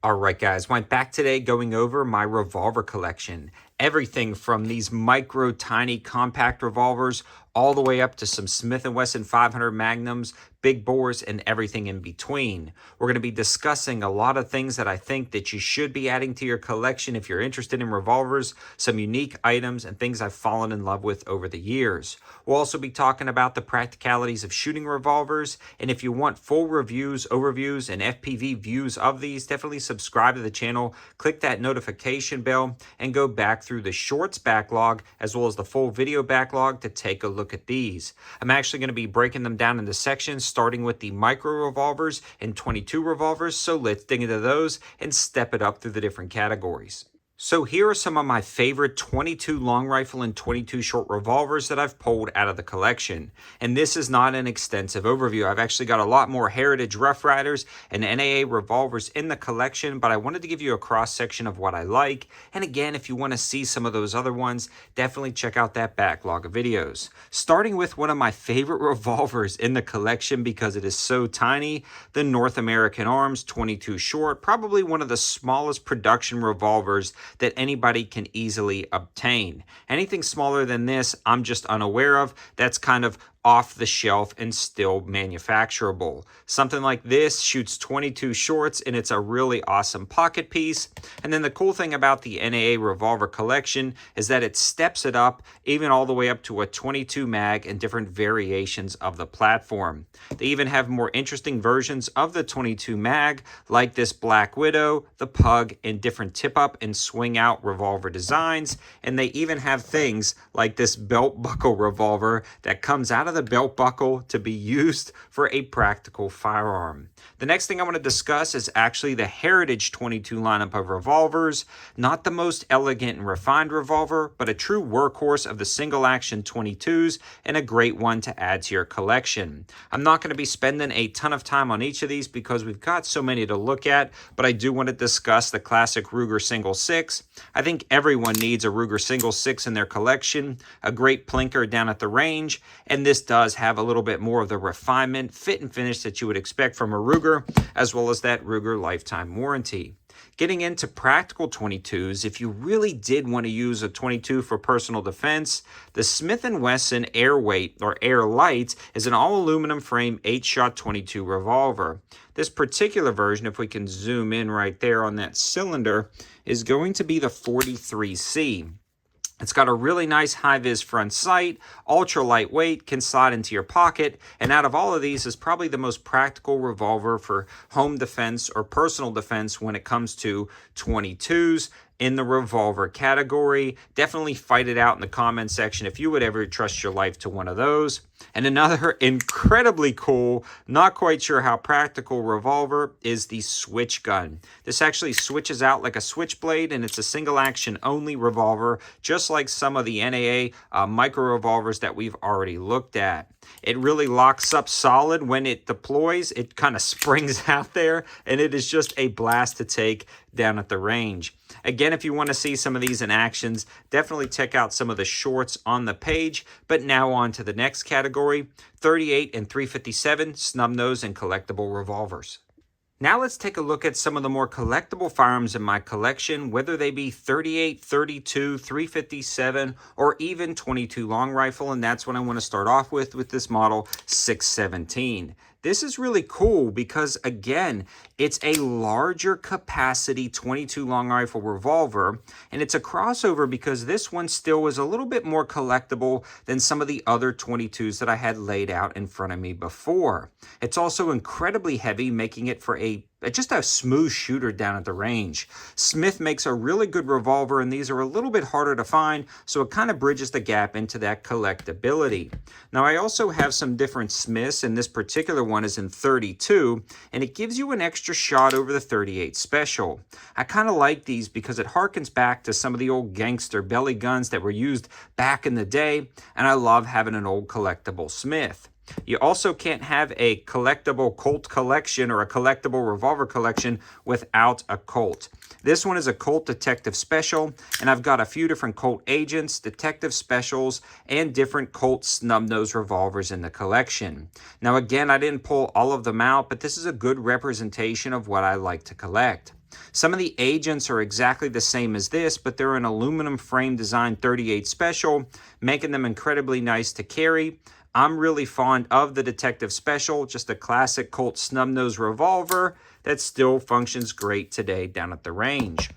All right, guys, went back today going over my revolver collection. Everything from these micro, tiny, compact revolvers all the way up to some Smith & Wesson 500 Magnums, big bores, and everything in between. We're going to be discussing a lot of things that I think that you should be adding to your collection if you're interested in revolvers, some unique items, and things I've fallen in love with over the years. We'll also be talking about the practicalities of shooting revolvers, and if you want full reviews, overviews, and FPV views of these, definitely subscribe to the channel, click that notification bell, and go back through the shorts backlog as well as the full video backlog to take a look at these. I'm actually going to be breaking them down into sections, starting with the micro revolvers and 22 revolvers, so let's dig into those and step it up through the different categories. So here are some of my favorite 22 long rifle and 22 short revolvers that I've pulled out of the collection. And this is not an extensive overview. I've actually got a lot more Heritage Rough Riders and NAA revolvers in the collection, but I wanted to give you a cross section of what I like. And again, if you want to see some of those other ones, definitely check out that backlog of videos. Starting with one of my favorite revolvers in the collection because it is so tiny, the North American Arms 22 short, probably one of the smallest production revolvers that anybody can easily obtain. Anything smaller than this, I'm just unaware of. That's kind of off the shelf and still manufacturable. Something like this shoots 22 shorts and it's a really awesome pocket piece. And then the cool thing about the NAA revolver collection is that it steps it up even all the way up to a 22 mag and different variations of the platform. They even have more interesting versions of the 22 mag like this Black Widow, the Pug, and different tip up and swing out revolver designs. And they even have things like this belt buckle revolver that comes out of the belt buckle to be used for a practical firearm. The next thing I want to discuss is actually the Heritage 22 lineup of revolvers. Not the most elegant and refined revolver, but a true workhorse of the single action 22s and a great one to add to your collection. I'm not going to be spending a ton of time on each of these because we've got so many to look at, but I do want to discuss the classic Ruger Single 6. I think everyone needs a Ruger Single 6 in their collection, a great plinker down at the range, and this does have a little bit more of the refinement, fit and finish that you would expect from a Ruger, as well as that Ruger lifetime warranty. Getting into practical 22s, if you really did want to use a 22 for personal defense, the Smith & Wesson Airweight or Air Light is an all-aluminum frame 8-shot 22 revolver. This particular version, if we can zoom in right there on that cylinder, is going to be the 43C. It's got a really nice high-vis front sight, ultra lightweight, can slide into your pocket, and out of all of these is probably the most practical revolver for home defense or personal defense when it comes to 22s. In the revolver category. Definitely fight it out in the comment section if you would ever trust your life to one of those. And another incredibly cool, not quite sure how practical revolver is the switch gun. This actually switches out like a switchblade and it's a single action only revolver, just like some of the NAA micro revolvers that we've already looked at. It really locks up solid when it deploys. It kind of springs out there and it is just a blast to take down at the range. Again, if you want to see some of these in actions, definitely check out some of the shorts on the page. But now on to the next category, 38 and 357 snub-nose and collectible revolvers. Now let's take a look at some of the more collectible firearms in my collection, whether they be 38, 32, 357, or even 22 long rifle, and that's what I want to start off with this model 617. This is really cool because, again, it's a larger capacity 22 long rifle revolver, and it's a crossover because this one still is a little bit more collectible than some of the other 22s that I had laid out in front of me before. It's also incredibly heavy, making it for just a smooth shooter down at the range. Smith makes a really good revolver, and these are a little bit harder to find, so it kind of bridges the gap into that collectability. Now, I also have some different Smiths, and this particular one is in 32, and it gives you an extra shot over the 38 Special. I kind of like these because it harkens back to some of the old gangster belly guns that were used back in the day, and I love having an old collectible Smith. You also can't have a collectible Colt collection or a collectible revolver collection without a Colt. This one is a Colt Detective Special, and I've got a few different Colt Agents, Detective Specials, and different Colt Snubnose revolvers in the collection. Now again, I didn't pull all of them out, but this is a good representation of what I like to collect. Some of the agents are exactly the same as this, but they're an aluminum frame design 38 special, making them incredibly nice to carry. I'm really fond of the Detective Special, just a classic Colt Snubnose revolver that still functions great today down at the range.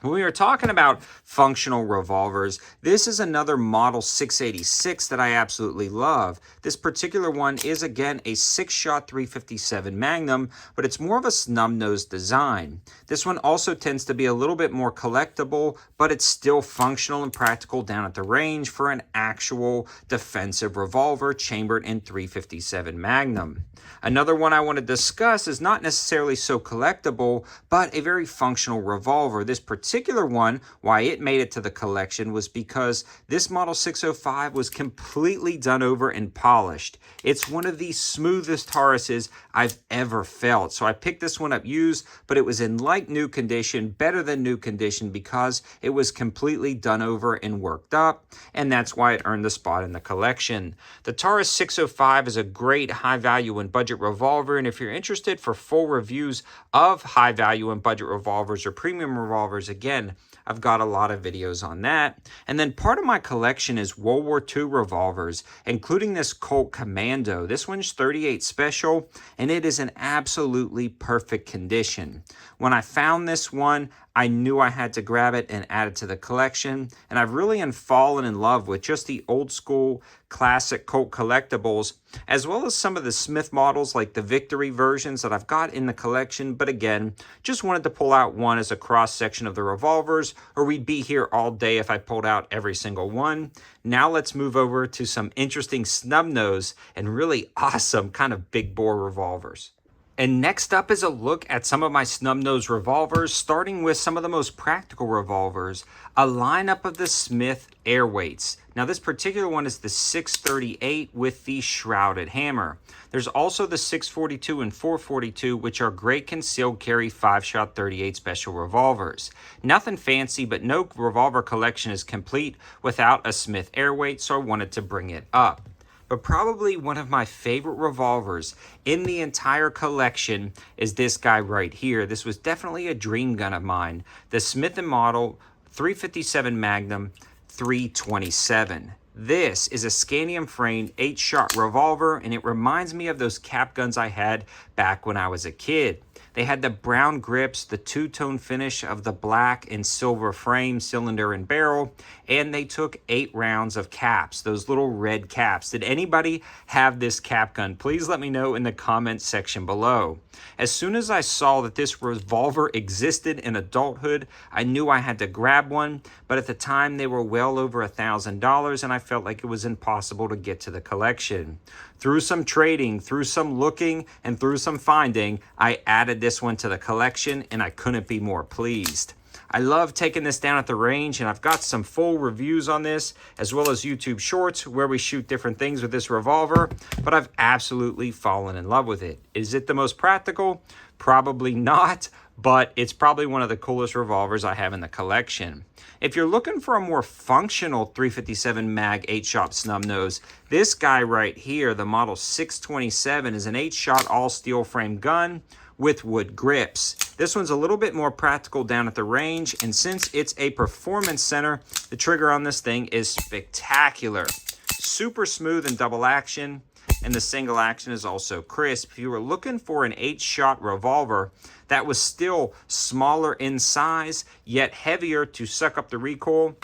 When we are talking about functional revolvers, this is another Model 686 that I absolutely love. This particular one is, again, a 6-shot 357 Magnum, but it's more of a snub-nose design. This one also tends to be a little bit more collectible, but it's still functional and practical down at the range for an actual defensive revolver chambered in 357 Magnum. Another one I want to discuss is not necessarily so collectible, but a very functional revolver. This particular one, why it made it to the collection, was because this Model 605 was completely done over and polished. It's one of the smoothest Tauruses I've ever felt. So I picked this one up used, but it was in like new condition, better than new condition, because it was completely done over and worked up, and that's why it earned the spot in the collection. The Taurus 605 is a great high value and budget revolver, and if you're interested for full reviews of high value and budget revolvers or premium revolvers, again, I've got a lot of videos on that. And then part of my collection is World War II revolvers, including this Colt Commando. This one's 38 special, and it is in absolutely perfect condition. When I found this one, I knew I had to grab it and add it to the collection, and I've really fallen in love with just the old school classic Colt collectibles, as well as some of the Smith models like the Victory versions that I've got in the collection. But again, just wanted to pull out one as a cross section of the revolvers, or we'd be here all day if I pulled out every single one. Now let's move over to some interesting snub-nose and really awesome kind of big bore revolvers. And next up is a look at some of my snub-nose revolvers, starting with some of the most practical revolvers, a lineup of the Smith Airweights. Now this particular one is the 638 with the shrouded hammer. There's also the 642 and 442, which are great concealed carry 5-shot 38 special revolvers. Nothing fancy, but no revolver collection is complete without a Smith Airweight, so I wanted to bring it up. But probably one of my favorite revolvers in the entire collection is this guy right here. This was definitely a dream gun of mine. The Smith & Model 357 Magnum 327. This is a scandium framed 8-shot revolver, and it reminds me of those cap guns I had back when I was a kid. They had the brown grips, the two-tone finish of the black and silver frame, cylinder, and barrel, and they took 8 rounds of caps, those little red caps. Did anybody have this cap gun? Please let me know in the comments section below. As soon as I saw that this revolver existed in adulthood, I knew I had to grab one, but at the time they were well over $1,000, and I felt like it was impossible to get to the collection. Through some trading, through some looking, and through some finding, I added this one to the collection, and I couldn't be more pleased. I love taking this down at the range, and I've got some full reviews on this, as well as YouTube shorts where we shoot different things with this revolver, but I've absolutely fallen in love with it. Is it the most practical? Probably not, but it's probably one of the coolest revolvers I have in the collection. If you're looking for a more functional 357 mag 8-shot snub-nose, this guy right here, the Model 627, is an 8-shot all-steel frame gun with wood grips. This one's a little bit more practical down at the range, and since it's a performance center, the trigger on this thing is spectacular. Super smooth and double action, and the single action is also crisp. If you were looking for an 8-shot revolver that was still smaller in size, yet heavier to suck up the recoil,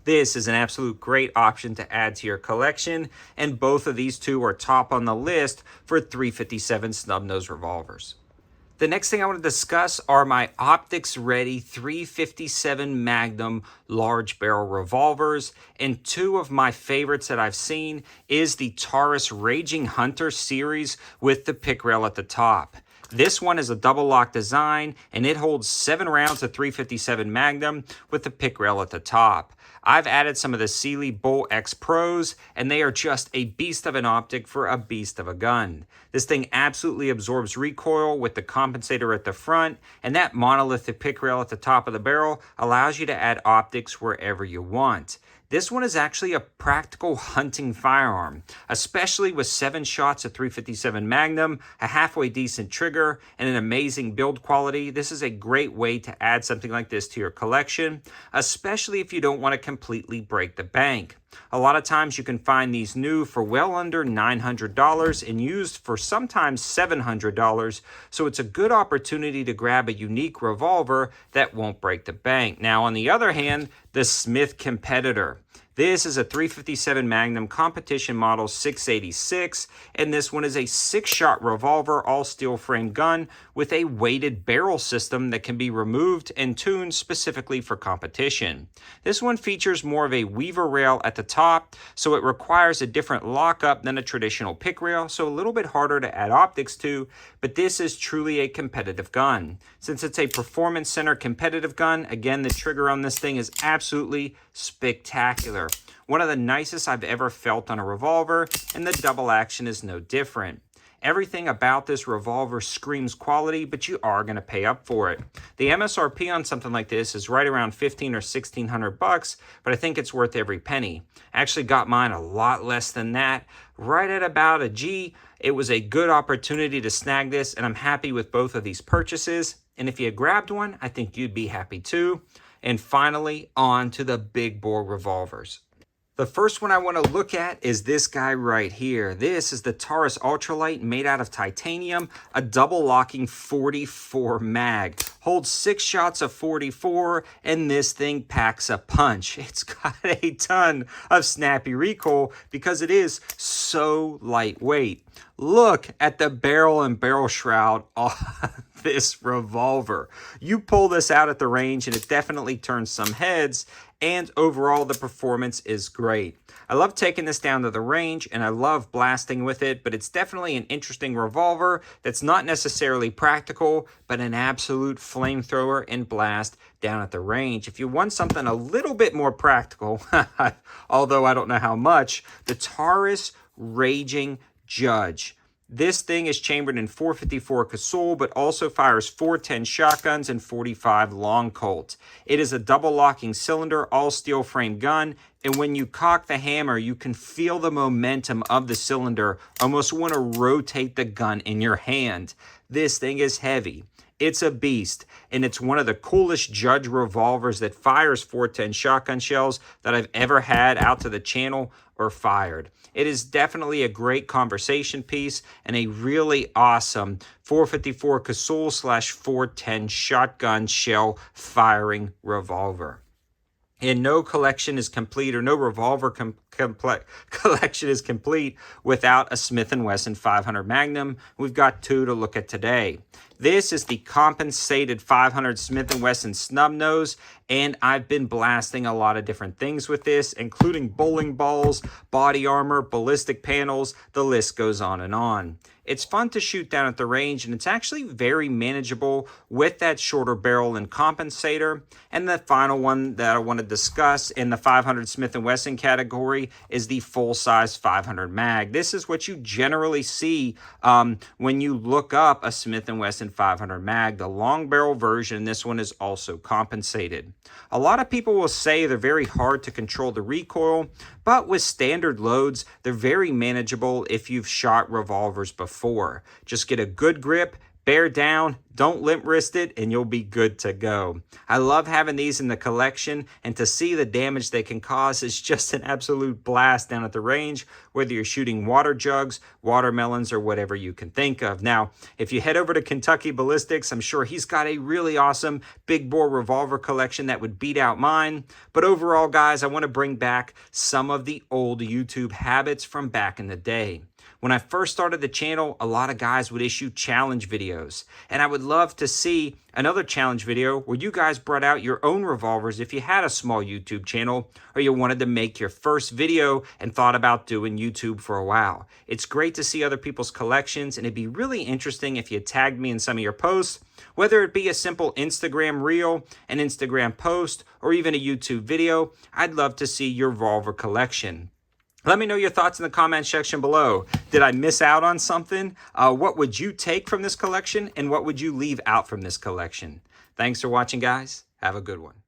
this is an absolute great option to add to your collection, and both of these two are top on the list for 357 snub-nose revolvers. The next thing I want to discuss are my Optic-ready 357 Magnum large barrel revolvers, and two of my favorites that I've seen is the Taurus Raging Hunter series with the pick rail at the top. This one is a double lock design, and it holds 7 rounds of 357 Magnum with the pick rail at the top. I've added some of the Sealy Bull X Pros, and they are just a beast of an optic for a beast of a gun. This thing absolutely absorbs recoil with the compensator at the front, and that monolithic pick rail at the top of the barrel allows you to add optics wherever you want. This one is actually a practical hunting firearm, especially with 7 shots of 357 Magnum, a halfway decent trigger, and an amazing build quality. This is a great way to add something like this to your collection, especially if you don't want to completely break the bank. A lot of times you can find these new for well under $900 and used for sometimes $700, so it's a good opportunity to grab a unique revolver that won't break the bank. Now, on the other hand, the Smith Competitor. This is a 357 Magnum competition model 686, and this one is a 6-shot revolver, all steel frame gun with a weighted barrel system that can be removed and tuned specifically for competition. This one features more of a weaver rail at the top, so it requires a different lockup than a traditional pick rail, so a little bit harder to add optics to, but this is truly a competitive gun. Since it's a performance center competitive gun, again, the trigger on this thing is absolutely spectacular. One of the nicest I've ever felt on a revolver, and the double action is no different. Everything about this revolver screams quality, but you are going to pay up for it. The MSRP on something like this is right around $1,500 or $1,600, but I think it's worth every penny. I actually got mine a lot less than that, right at about a G. It was a good opportunity to snag this, and I'm happy with both of these purchases. And if you grabbed one, I think you'd be happy too. And finally, on to the big bore revolvers. The first one I want to look at is this guy right here. This is the Taurus Ultralight made out of titanium, a double locking 44 mag. Holds 6 shots of 44, and this thing packs a punch. It's got a ton of snappy recoil because it is so lightweight. Look at the barrel and barrel shroud on this revolver. You pull this out at the range and it definitely turns some heads, and overall the performance is great. I love taking this down to the range and I love blasting with it, but it's definitely an interesting revolver that's not necessarily practical, but an absolute flamethrower and blast down at the range. If you want something a little bit more practical, although I don't know how much, the Taurus Raging Judge. This thing is chambered in 454 Casull, but also fires 410 shotguns and 45 long Colt. It is a double locking cylinder, all steel frame gun, and when you cock the hammer, you can feel the momentum of the cylinder, almost want to rotate the gun in your hand. This thing is heavy. It's a beast, and it's one of the coolest Judge revolvers that fires 410 shotgun shells that I've ever had out to the channel or fired. It is definitely a great conversation piece and a really awesome 454 Casull / 410 shotgun shell firing revolver. And no collection is complete, or no revolver collection is complete without a Smith & Wesson 500 Magnum. We've got 2 to look at today. This is the compensated 500 Smith & Wesson Snubnose, and I've been blasting a lot of different things with this, including bowling balls, body armor, ballistic panels, the list goes on and on. It's fun to shoot down at the range, and it's actually very manageable with that shorter barrel and compensator. And the final one that I want to discuss in the 500 Smith & Wesson category is the full-size 500 mag. This is what you generally see when you look up a Smith & Wesson 500 mag. The long barrel version, this one is also compensated. A lot of people will say they're very hard to control the recoil, but with standard loads, they're very manageable if you've shot revolvers before. Just get a good grip, bear down, don't limp wrist it, and you'll be good to go. I love having these in the collection, and to see the damage they can cause is just an absolute blast down at the range, whether you're shooting water jugs, watermelons, or whatever you can think of. Now, if you head over to Kentucky Ballistics, I'm sure he's got a really awesome big bore revolver collection that would beat out mine. But overall, guys, I want to bring back some of the old YouTube habits from back in the day. When I first started the channel, a lot of guys would issue challenge videos, and I would love to see another challenge video where you guys brought out your own revolvers if you had a small YouTube channel or you wanted to make your first video and thought about doing YouTube for a while. It's great to see other people's collections, and it'd be really interesting if you tagged me in some of your posts, whether it be a simple Instagram reel, an Instagram post, or even a YouTube video. I'd love to see your revolver collection. Let me know your thoughts in the comment section below. Did I miss out on something? What would you take from this collection, and what would you leave out from this collection? Thanks for watching, guys. Have a good one.